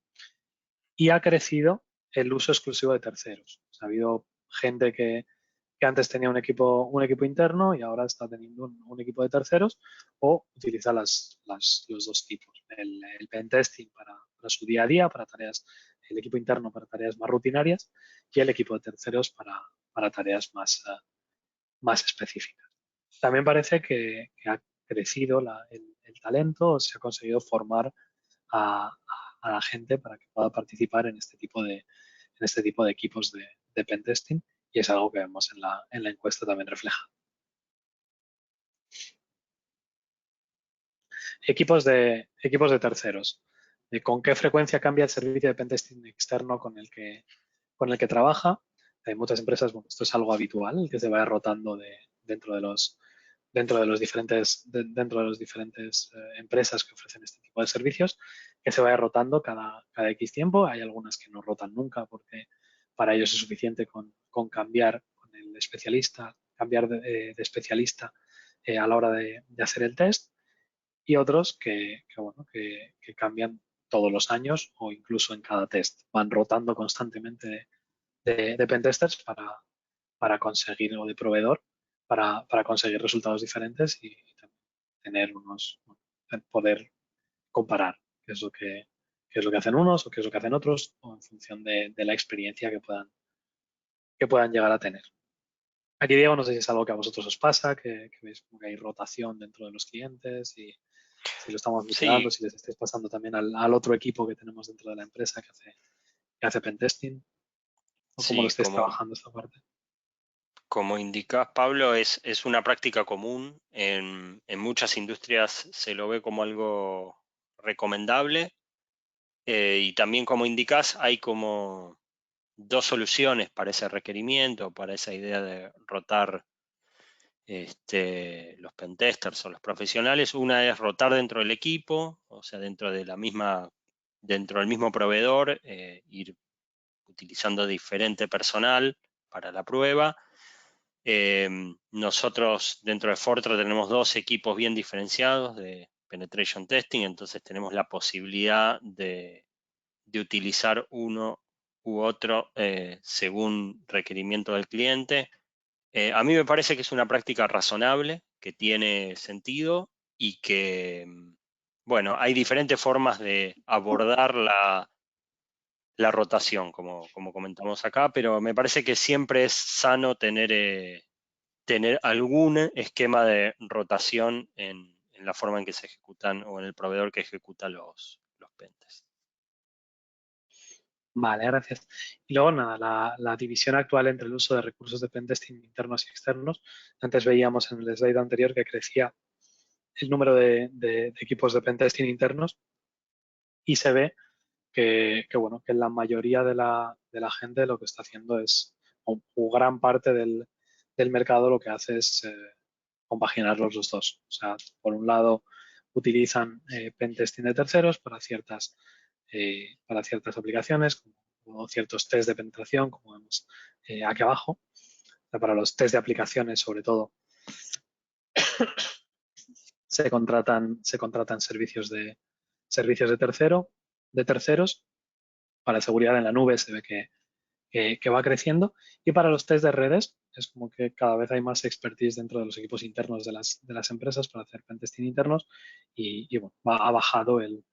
y ha crecido el uso exclusivo de terceros. Ha habido gente que antes tenía un equipo interno y ahora está teniendo un equipo de terceros, o utiliza los dos tipos. El pentesting para su día a día, para tareas, el equipo interno para tareas más rutinarias y el equipo de terceros para tareas más específicas. También parece que ha crecido el talento, se ha conseguido formar a la gente para que pueda participar en este tipo de equipos de pentesting, y es algo que vemos en la encuesta también reflejado. Equipos de terceros. ¿Con qué frecuencia cambia el servicio de pentesting externo con el que trabaja? Hay muchas empresas, bueno, esto es algo habitual, que se vaya rotando dentro de los diferentes empresas que ofrecen este tipo de servicios, que se vaya rotando cada X tiempo. Hay algunas que no rotan nunca porque para ellos es suficiente con cambiar con el especialista, cambiar de especialista a la hora de hacer el test, y otros que cambian todos los años o incluso en cada test. Van rotando constantemente de pentesters para conseguir, o de proveedor, para conseguir resultados diferentes y tener poder comparar qué es lo que hacen unos o qué es lo que hacen otros, o en función de la experiencia que puedan llegar a tener. Aquí, Diego, no sé si es algo que a vosotros os pasa, que veis como que hay rotación dentro de los clientes, y si lo estamos mitigando, Sí, si les estáis pasando también al otro equipo que tenemos dentro de la empresa que hace pentesting, o cómo lo sí, estáis trabajando esta parte. como indicás, Pablo, es una práctica común. En muchas industrias se lo ve como algo recomendable. Y también, como indicás, hay como dos soluciones para ese requerimiento, para esa idea de rotar los pentesters o los profesionales. Una es rotar dentro del equipo, o sea, dentro del mismo proveedor, ir utilizando diferente personal para la prueba. Nosotros dentro de Fortran tenemos dos equipos bien diferenciados de penetration testing, entonces tenemos la posibilidad de utilizar uno u otro según requerimiento del cliente. A mí me parece que es una práctica razonable, que tiene sentido y que, bueno, hay diferentes formas de abordar la rotación, como comentamos acá, pero me parece que siempre es sano tener algún esquema de rotación en la forma en que se ejecutan o en el proveedor que ejecuta los pentests. Vale, gracias. Y luego, nada, la división actual entre el uso de recursos de pentesting internos y externos. Antes veíamos en el slide anterior que crecía el número de equipos de pentesting internos, y se ve que la mayoría de la gente lo que está haciendo es, o gran parte del mercado lo que hace es compaginar los dos. O sea, por un lado utilizan pentesting de terceros para ciertas aplicaciones, como ciertos test de penetración, como vemos aquí abajo. O sea, para los test de aplicaciones, sobre todo, se contratan servicios de terceros. Para seguridad en la nube se ve que va creciendo, y para los test de redes es como que cada vez hay más expertise dentro de los equipos internos de las empresas para hacer pentesting internos, y bueno, ha bajado el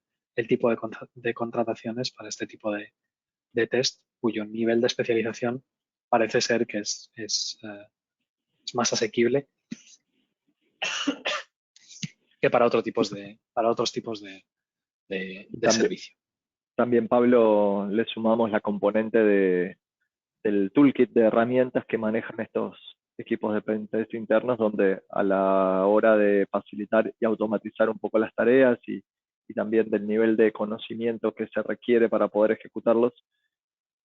tipo de contrataciones para este tipo de test, cuyo nivel de especialización parece ser que es más asequible que para otros tipos de También, servicio. también, Pablo, le sumamos la componente del toolkit de herramientas que manejan estos equipos de pentest internos, donde a la hora de facilitar y automatizar un poco las tareas y también del nivel de conocimiento que se requiere para poder ejecutarlos,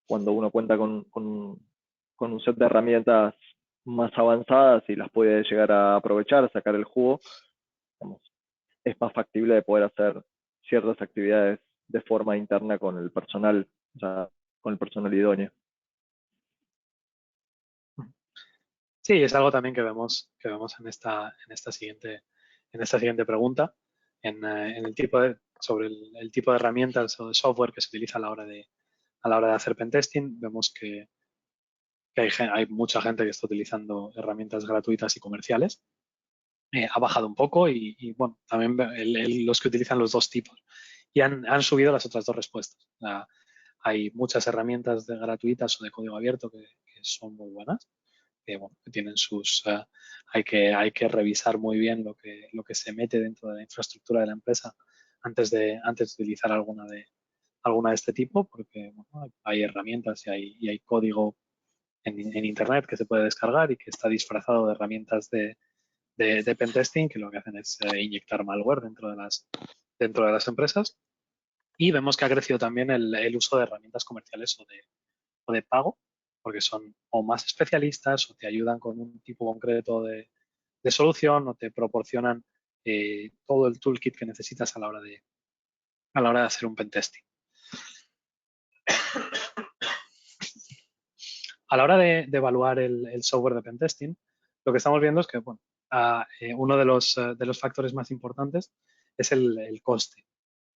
cuando uno cuenta con un set de herramientas más avanzadas y las puede llegar a aprovechar, sacar el jugo, digamos, es más factible de poder hacer ciertas actividades de forma interna con el personal, o sea, con el personal idóneo. Sí, es algo también que vemos en esta siguiente pregunta, sobre el tipo de herramientas o de software que se utiliza a la hora de a la hora de hacer pentesting. Vemos que hay mucha gente que está utilizando herramientas gratuitas y comerciales. Ha bajado un poco y bueno, también los que utilizan los dos tipos. Y han subido las otras dos respuestas. Hay muchas herramientas gratuitas o de código abierto que son muy buenas, que, bueno, que tienen sus... hay que revisar muy bien lo que se mete dentro de la infraestructura de la empresa antes de utilizar alguna de este tipo, porque bueno, hay herramientas y hay código en Internet que se puede descargar y que está disfrazado de herramientas de pentesting, que lo que hacen es inyectar malware dentro de las empresas. Y vemos que ha crecido también el uso de herramientas comerciales o de pago, porque son o más especialistas o te ayudan con un tipo concreto de solución o te proporcionan todo el toolkit que necesitas a la hora de hacer un pentesting. A la hora de evaluar el software de pentesting, lo que estamos viendo es que bueno, uno de los factores más importantes es el coste.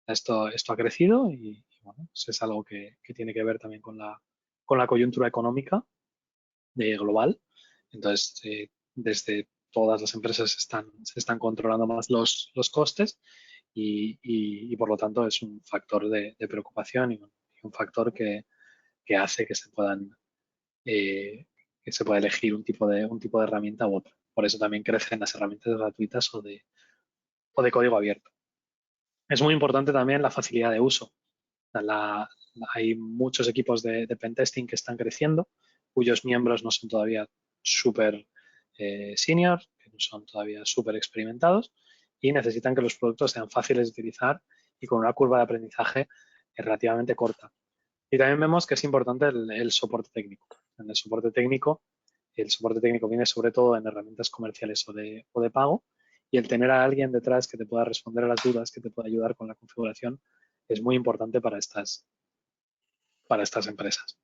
Esto ha crecido y bueno, pues es algo que tiene que ver también con la coyuntura económica global. Entonces, desde todas las empresas se están controlando más los costes y por lo tanto es un factor de preocupación y un factor que hace que se pueda elegir un tipo de herramienta u otra. Por eso también crecen las herramientas gratuitas o de código abierto. Es muy importante también la facilidad de uso. Hay muchos equipos de pentesting que están creciendo, cuyos miembros no son todavía súper senior, que no son todavía súper experimentados y necesitan que los productos sean fáciles de utilizar y con una curva de aprendizaje relativamente corta. Y también vemos que es importante el soporte técnico. En el soporte técnico viene sobre todo en herramientas comerciales o de pago, y el tener a alguien detrás que te pueda responder a las dudas, que te pueda ayudar con la configuración, es muy importante para estas empresas.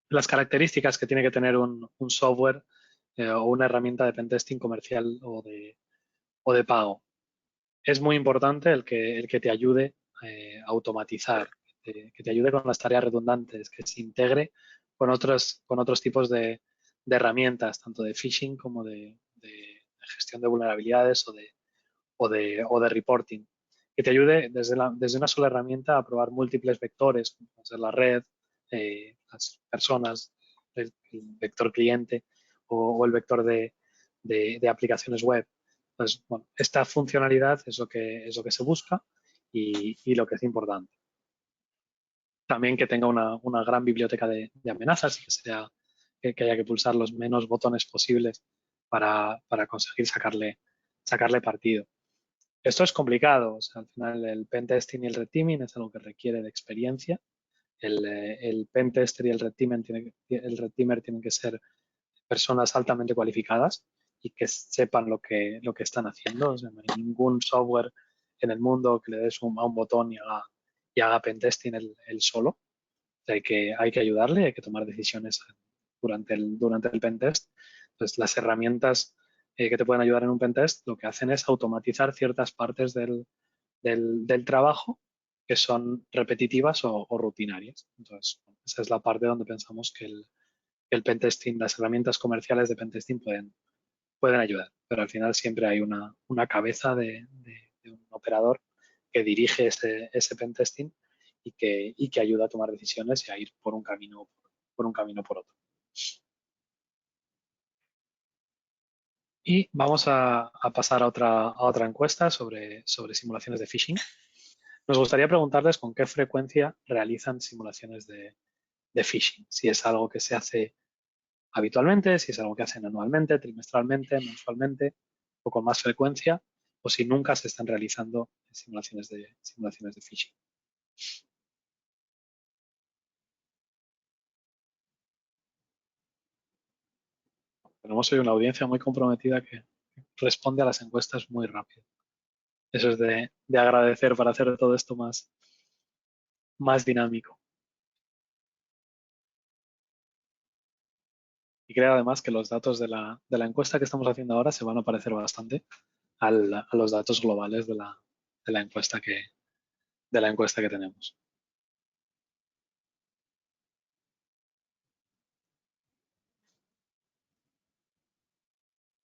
Las características que tiene que tener un software o una herramienta de pentesting comercial o de pago. Es muy importante el que te ayude a automatizar, que te ayude con las tareas redundantes, que se integre con otros tipos de herramientas, tanto de phishing como de gestión de vulnerabilidades o de reporting. Que te ayude desde una sola herramienta a probar múltiples vectores, como puede ser la red, las personas, el vector cliente o el vector de aplicaciones web. Pues, bueno, esta funcionalidad es lo que se busca y lo que es importante. También que tenga una gran biblioteca de amenazas y que haya que pulsar los menos botones posibles para conseguir sacarle partido. Esto es complicado. O sea, al final el pentesting y el red teaming es algo que requiere de experiencia. El pentester y el red teamer tienen que ser personas altamente cualificadas y que sepan lo que están haciendo. O sea, no hay ningún software en el mundo que le des a un botón y haga pentesting él solo. O sea, hay que ayudarle, hay que tomar decisiones durante el pentest. Entonces, las herramientas que te pueden ayudar en un pentest lo que hacen es automatizar ciertas partes del trabajo que son repetitivas o rutinarias. Entonces, esa es la parte donde pensamos que el pentesting, las herramientas comerciales de pentesting pueden ayudar, pero al final siempre hay una cabeza de un operador que dirige ese pentesting y que ayuda a tomar decisiones y a ir por un camino por otro. Y vamos a pasar a otra encuesta sobre simulaciones de phishing. Nos gustaría preguntarles con qué frecuencia realizan simulaciones de phishing. Si es algo que se hace habitualmente, si es algo que hacen anualmente, trimestralmente, mensualmente o con más frecuencia, o si nunca se están realizando simulaciones de phishing. Tenemos hoy una audiencia muy comprometida que responde a las encuestas muy rápido. Eso es de agradecer para hacer todo esto más dinámico. Y creo además que los datos de la encuesta que estamos haciendo ahora se van a parecer bastante a los datos globales de la encuesta que tenemos.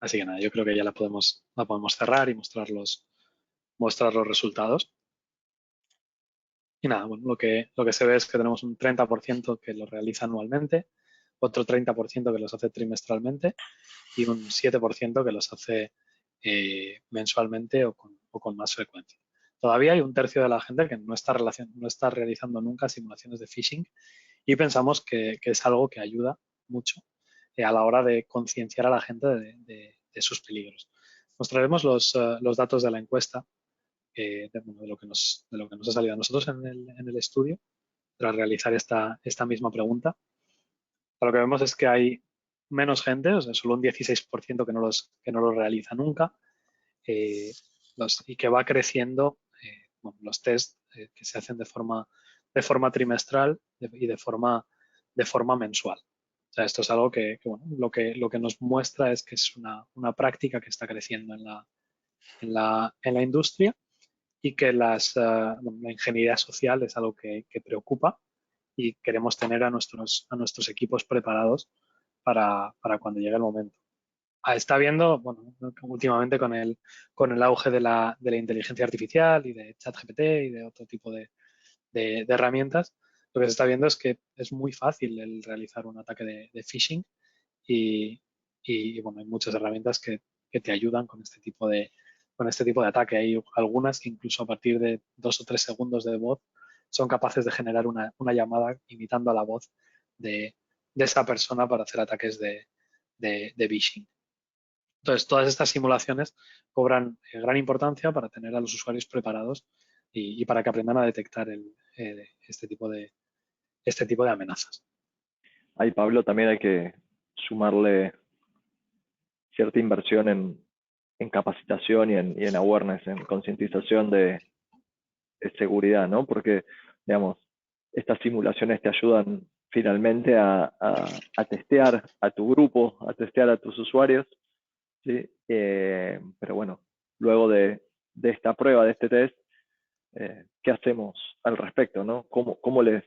Así que nada, yo creo que ya la podemos cerrar y mostrar los resultados. Y nada, bueno, lo que se ve es que tenemos un 30% que lo realiza anualmente, otro 30% que los hace trimestralmente y un 7% que los hace mensualmente o con más frecuencia. Todavía hay un tercio de la gente que no está realizando nunca simulaciones de phishing y pensamos que es algo que ayuda mucho a la hora de concienciar a la gente de sus peligros. Mostraremos los datos de la encuesta de lo que nos ha salido a nosotros en el estudio tras realizar esta misma pregunta. Lo que vemos es que hay menos gente, o sea, solo un 16% que no los realiza nunca y que va creciendo los test que se hacen de forma trimestral y de forma mensual. O sea, esto es algo que bueno, lo que nos muestra es que es una práctica que está creciendo en la industria y que la ingeniería social es algo que preocupa y queremos tener a nuestros equipos preparados para cuando llegue el momento. Está viendo, bueno, últimamente con el auge de la inteligencia artificial y de ChatGPT y de otro tipo de herramientas, lo que se está viendo es que es muy fácil el realizar un ataque de phishing y bueno, hay muchas herramientas que te ayudan con este tipo de ataque. Hay algunas que incluso a partir de 2 o 3 segundos de voz son capaces de generar una llamada imitando a la voz de esa persona para hacer ataques de phishing. Entonces, todas estas simulaciones cobran gran importancia para tener a los usuarios preparados y para que aprendan a detectar este tipo de amenazas. Ahí, Pablo, también hay que sumarle cierta inversión en capacitación y en awareness, en concientización de seguridad, ¿no? Porque, digamos, estas simulaciones te ayudan finalmente a testear a tu grupo, a testear a tus usuarios, ¿sí? Pero bueno, luego de esta prueba, de este test, ¿qué hacemos al respecto, no? ¿Cómo les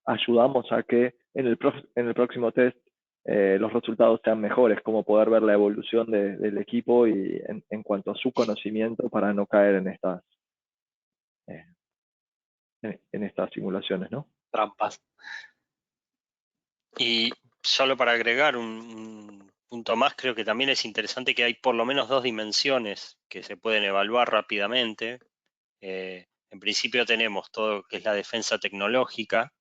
ayudamos a que en el próximo test los resultados sean mejores? ¿Cómo poder ver la evolución del equipo y en cuanto a su conocimiento para no caer en estas simulaciones, ¿no? Trampas. Y solo para agregar un punto más, creo que también es interesante que hay por lo menos 2 dimensiones que se pueden evaluar rápidamente. En principio tenemos todo lo que es la defensa tecnológica,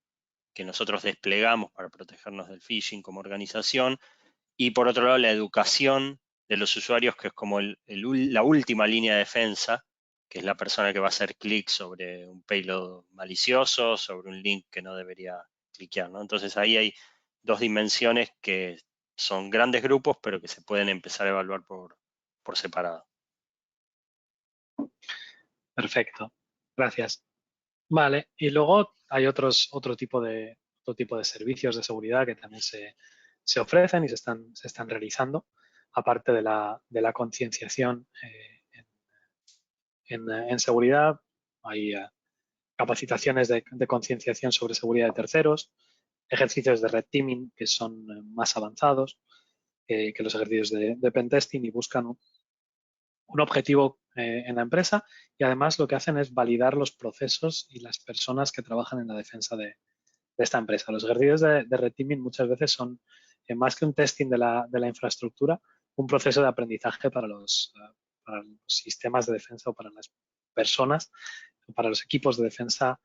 que nosotros desplegamos para protegernos del phishing como organización, y por otro lado la educación de los usuarios, que es como la última línea de defensa, que es la persona que va a hacer clic sobre un payload malicioso, sobre un link que no debería cliquear, ¿no? Entonces ahí hay 2 dimensiones que son grandes grupos, pero que se pueden empezar a evaluar por separado. Perfecto. Gracias. Vale, y luego hay otro tipo de servicios de seguridad que también se ofrecen y se están realizando, aparte de la concienciación en seguridad. Hay capacitaciones de concienciación sobre seguridad de terceros, ejercicios de red teaming que son más avanzados que los ejercicios de pentesting y buscan un objetivo en la empresa y además lo que hacen es validar los procesos y las personas que trabajan en la defensa de esta empresa. Los ejercicios de red teaming muchas veces son más que un testing de la infraestructura, un proceso de aprendizaje para los sistemas de defensa o para las personas, o para los equipos de defensa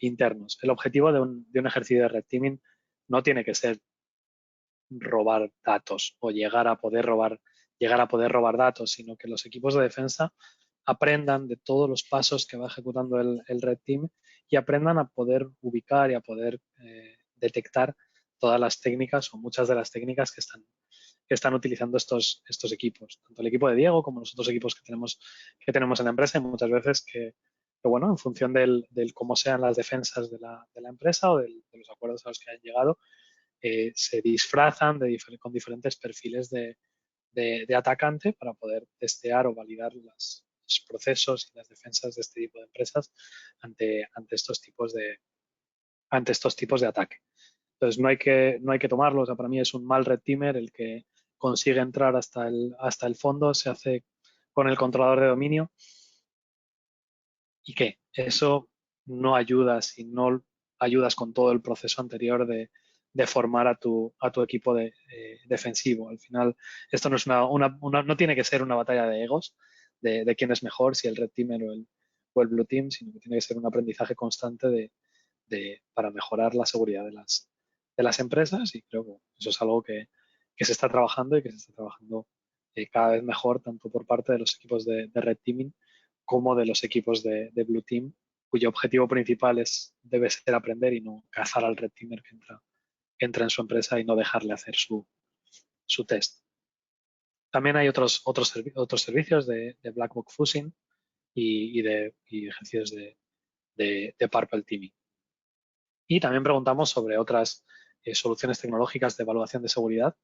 internos. El objetivo de un ejercicio de red teaming no tiene que ser robar datos o llegar a poder robar datos, sino que los equipos de defensa aprendan de todos los pasos que va ejecutando el red team y aprendan a poder ubicar y a poder detectar todas las técnicas o muchas de las técnicas que están utilizando estos equipos, tanto el equipo de Diego como los otros equipos que tenemos en la empresa, y muchas veces que bueno, en función del cómo sean las defensas de la empresa o de los acuerdos a los que han llegado, se disfrazan con diferentes perfiles de atacante para poder testear o validar los procesos y las defensas de este tipo de empresas ante estos tipos de ataque. Entonces no hay que tomarlo, o sea, para mí es un mal red teamer el que consigue entrar hasta el fondo se hace con el controlador de dominio. ¿Y qué? Eso no ayuda si no ayudas con todo el proceso anterior de formar a tu equipo defensivo. Al final, esto no es no tiene que ser una batalla de egos de quién es mejor, si el Red Teamer o el Blue Team, sino que tiene que ser un aprendizaje constante para mejorar la seguridad de las empresas, y creo que eso es algo que se está trabajando y que se está trabajando cada vez mejor, tanto por parte de los equipos de Red Teaming como de los equipos de Blue Team, cuyo objetivo principal debe ser aprender y no cazar al Red Teamer que entra en su empresa y no dejarle hacer su test. También hay otros servicios de Black Box Fuzzing y ejercicios de Purple Teaming. Y también preguntamos sobre otras soluciones tecnológicas de evaluación de seguridad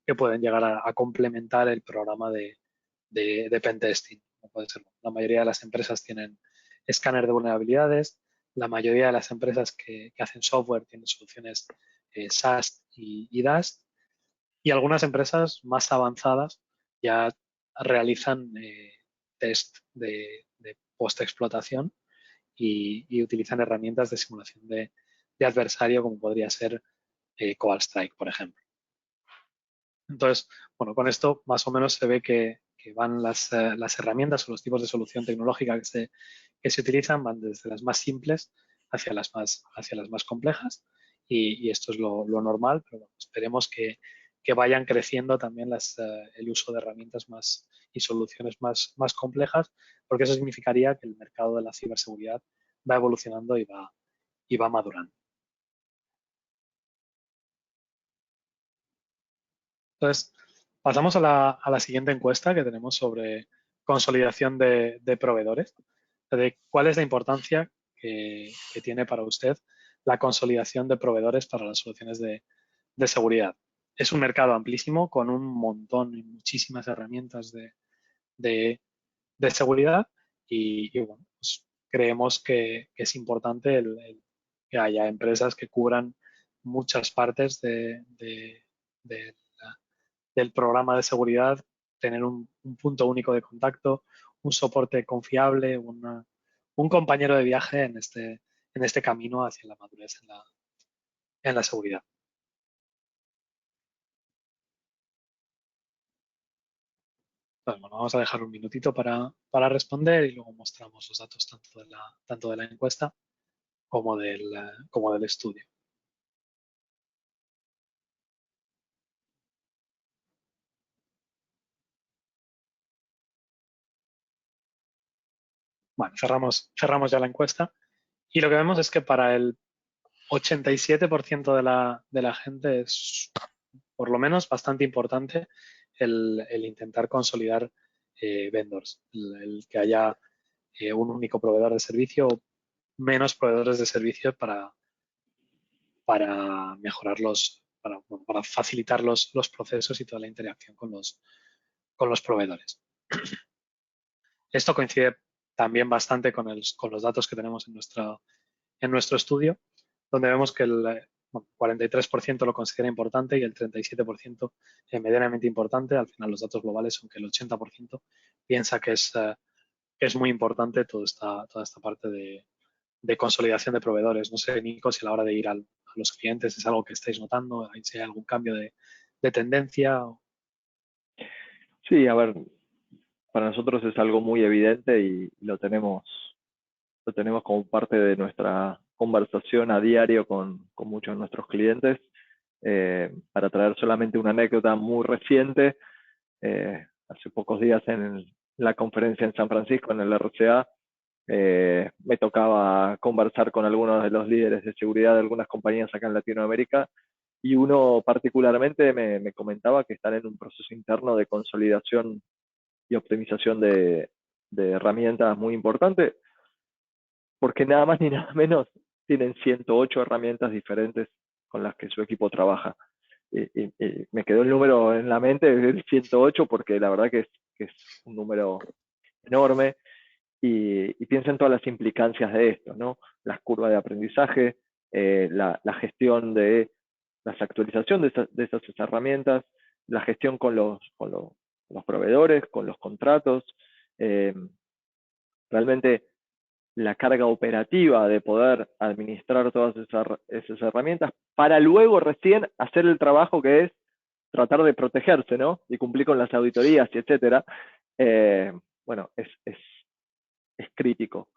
que pueden llegar a complementar el programa de pentesting. Puede ser. La mayoría de las empresas tienen escáner de vulnerabilidades, la mayoría de las empresas que hacen software tienen soluciones SAST y DAST, y algunas empresas más avanzadas ya realizan test de post-explotación y utilizan herramientas de simulación de adversario, como podría ser Cobalt Strike, por ejemplo. Entonces, bueno, con esto más o menos se ve que van las herramientas o los tipos de solución tecnológica que se utilizan, van desde las más simples hacia las más complejas, y esto es lo normal, pero bueno, esperemos que vayan creciendo también el uso de herramientas y soluciones más complejas, porque eso significaría que el mercado de la ciberseguridad va evolucionando y va madurando. Entonces, pasamos a la siguiente encuesta que tenemos sobre consolidación de proveedores. De cuál es la importancia que tiene para usted la consolidación de proveedores para las soluciones de seguridad. Es un mercado amplísimo con un montón y muchísimas herramientas de seguridad, y bueno, pues creemos que es importante que haya empresas que cubran muchas partes del programa de seguridad, tener un punto único de contacto, un soporte confiable, un compañero de viaje en este camino hacia la madurez en la seguridad. Entonces, bueno, vamos a dejar un minutito para responder y luego mostramos los datos tanto de la encuesta como del estudio. Bueno, cerramos ya la encuesta, y lo que vemos es que para el 87% de la gente es por lo menos bastante importante el intentar consolidar vendors, el que haya un único proveedor de servicio o menos proveedores de servicio para mejorar para facilitar los procesos y toda la interacción con los proveedores. Esto coincide también bastante con los datos que tenemos en nuestro estudio, donde vemos que el 43% lo considera importante y el 37% medianamente importante. Al final los datos globales son que el 80% piensa que es muy importante toda esta parte de consolidación de proveedores. No sé, Nico, si a la hora de ir a los clientes es algo que estáis notando, si hay algún cambio de tendencia. Sí, a ver, para nosotros es algo muy evidente y lo tenemos como parte de nuestra conversación a diario con muchos de nuestros clientes. Para traer solamente una anécdota muy reciente, hace pocos días en la conferencia en San Francisco, en el RCA, me tocaba conversar con algunos de los líderes de seguridad de algunas compañías acá en Latinoamérica, y uno particularmente me comentaba que están en un proceso interno de consolidación y optimización de herramientas muy importante, porque nada más ni nada menos tienen 108 herramientas diferentes con las que su equipo trabaja. Y me quedó el número en la mente, el 108, porque la verdad que es un número enorme, y piensa en todas las implicancias de esto, ¿no? Las curvas de aprendizaje, la gestión de las actualizaciones de esas herramientas, la gestión con los proveedores, con los contratos. Realmente la carga operativa de poder administrar todas esas herramientas para luego recién hacer el trabajo que es tratar de protegerse, ¿no? Y cumplir con las auditorías, y etcétera. Bueno, es crítico.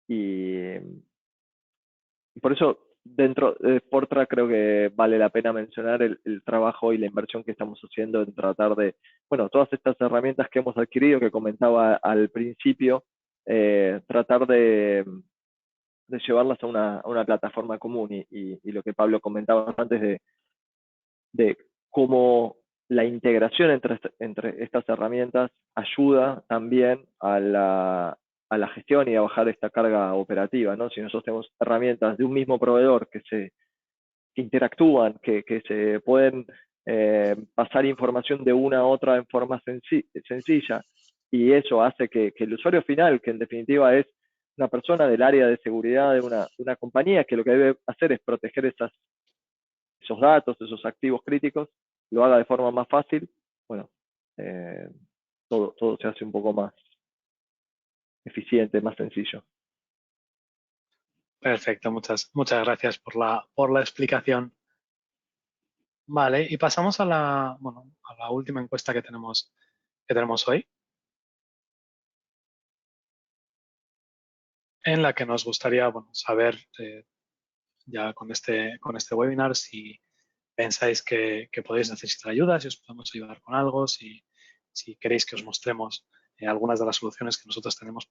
Y por eso, dentro de Fortra, creo que vale la pena mencionar el trabajo y la inversión que estamos haciendo en tratar de, bueno, todas estas herramientas que hemos adquirido, que comentaba al principio, tratar de llevarlas a una plataforma común. Y lo que Pablo comentaba antes de cómo la integración entre estas herramientas ayuda también a la gestión y a bajar esta carga operativa, ¿no? Si nosotros tenemos herramientas de un mismo proveedor que interactúan, que se pueden pasar información de una a otra en forma sencilla, y eso hace que el usuario final, que en definitiva es una persona del área de seguridad de una compañía, que lo que debe hacer es proteger esos datos, esos activos críticos, lo haga de forma más fácil, bueno, todo se hace un poco más eficiente, más sencillo. Perfecto, muchas gracias por la explicación. Vale, y pasamos a la última encuesta que tenemos hoy, en la que nos gustaría saber ya con este webinar si pensáis que podéis necesitar ayuda, si os podemos ayudar con algo, si queréis que os mostremos algunas de las soluciones que nosotros tenemos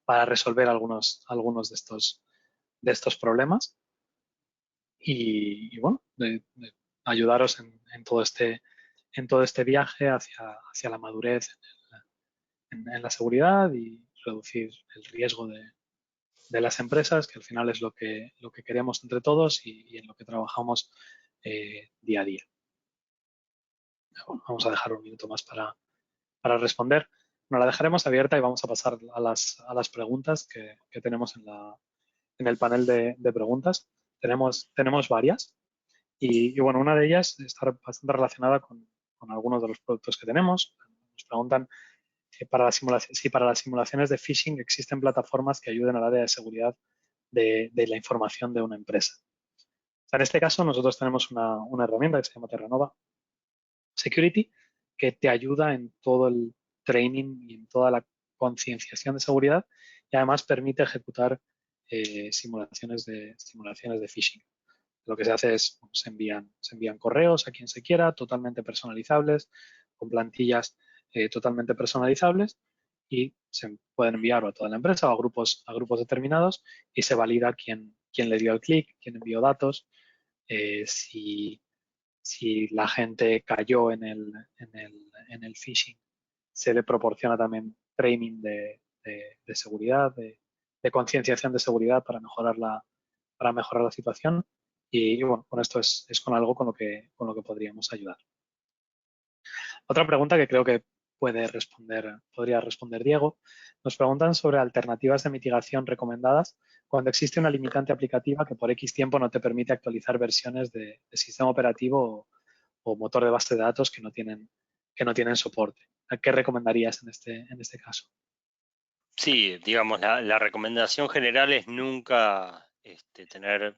para resolver algunos de estos problemas. Y bueno, de ayudaros en todo este viaje hacia la madurez en la seguridad y reducir el riesgo de las empresas, que al final es lo que queremos entre todos y en lo que trabajamos día a día. Bueno, vamos a dejar un minuto más para responder. Nos la dejaremos abierta y vamos a pasar a las preguntas que tenemos en el panel de preguntas. Tenemos varias y bueno, una de ellas está bastante relacionada con algunos de los productos que tenemos. Nos preguntan si para las simulaciones de phishing existen plataformas que ayuden al área de seguridad de la información de una empresa. O sea, en este caso, nosotros tenemos una herramienta que se llama Terranova Security, que te ayuda en todo el training y en toda la concienciación de seguridad y además permite ejecutar simulaciones de phishing. Lo que se hace es, se envían correos a quien se quiera, totalmente personalizables, con plantillas totalmente personalizables, y se pueden enviar a toda la empresa o a grupos determinados y se valida quién le dio el clic, quién envió datos, si la gente cayó en el phishing, se le proporciona también training de seguridad, de concienciación de seguridad para mejorar la situación. Y bueno, con esto es con algo con lo que podríamos ayudar. Otra pregunta que creo que podría responder Diego. Nos preguntan sobre alternativas de mitigación recomendadas cuando existe una limitante aplicativa que por X tiempo no te permite actualizar versiones de sistema operativo o motor de base de datos que no tienen soporte. ¿Qué recomendarías en este caso? Sí, digamos, la recomendación general es nunca tener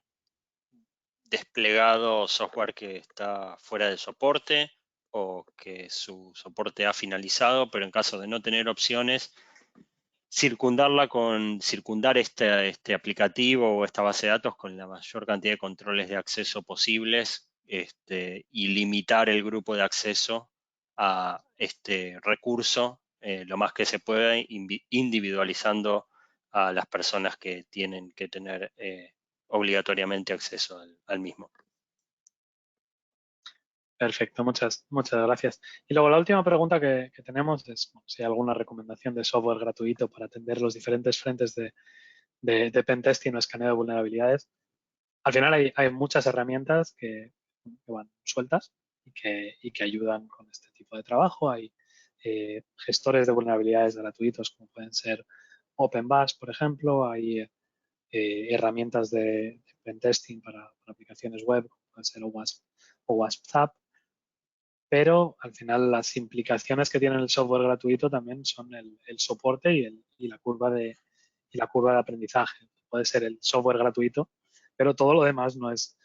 desplegado software que está fuera de soporte o que su soporte ha finalizado, pero en caso de no tener opciones, circundar este aplicativo o esta base de datos con la mayor cantidad de controles de acceso posibles y limitar el grupo de acceso a este recurso lo más que se pueda, individualizando a las personas que tienen que tener obligatoriamente acceso al mismo. Perfecto, muchas gracias. Y luego la última pregunta que tenemos es si hay alguna recomendación de software gratuito para atender los diferentes frentes de pentesting o escaneo de vulnerabilidades. Al final hay muchas herramientas que van sueltas y que ayudan con este tipo de trabajo. Hay gestores de vulnerabilidades gratuitos como pueden ser OpenBAS, por ejemplo. Hay herramientas de pentesting para aplicaciones web como pueden ser OWASP-ZAP. pero al final las implicaciones que tiene el software gratuito también son el soporte y la curva de aprendizaje. Puede ser el software gratuito, pero todo lo demás no es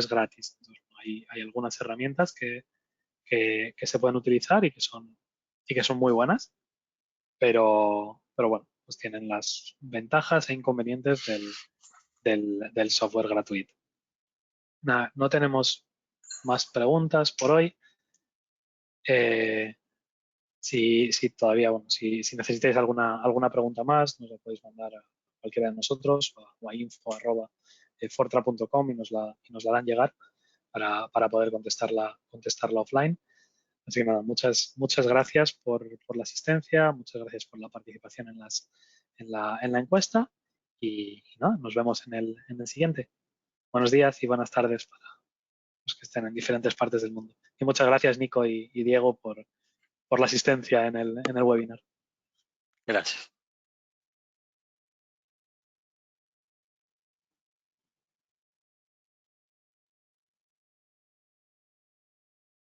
gratis. Entonces, hay algunas herramientas que se pueden utilizar y que son muy buenas, pero bueno, pues tienen las ventajas e inconvenientes del software gratuito. Nada, no tenemos más preguntas por hoy. Si todavía, bueno, si necesitáis alguna pregunta más, nos la podéis mandar a cualquiera de nosotros o a info@fortra.com y nos la harán llegar para poder contestarla offline. Así que nada, muchas gracias por la asistencia, muchas gracias por la participación en la encuesta y nada, nos vemos en el siguiente. Buenos días y buenas tardes para los que estén en diferentes partes del mundo. Y muchas gracias, Nico y Diego, por la asistencia en el webinar. Gracias.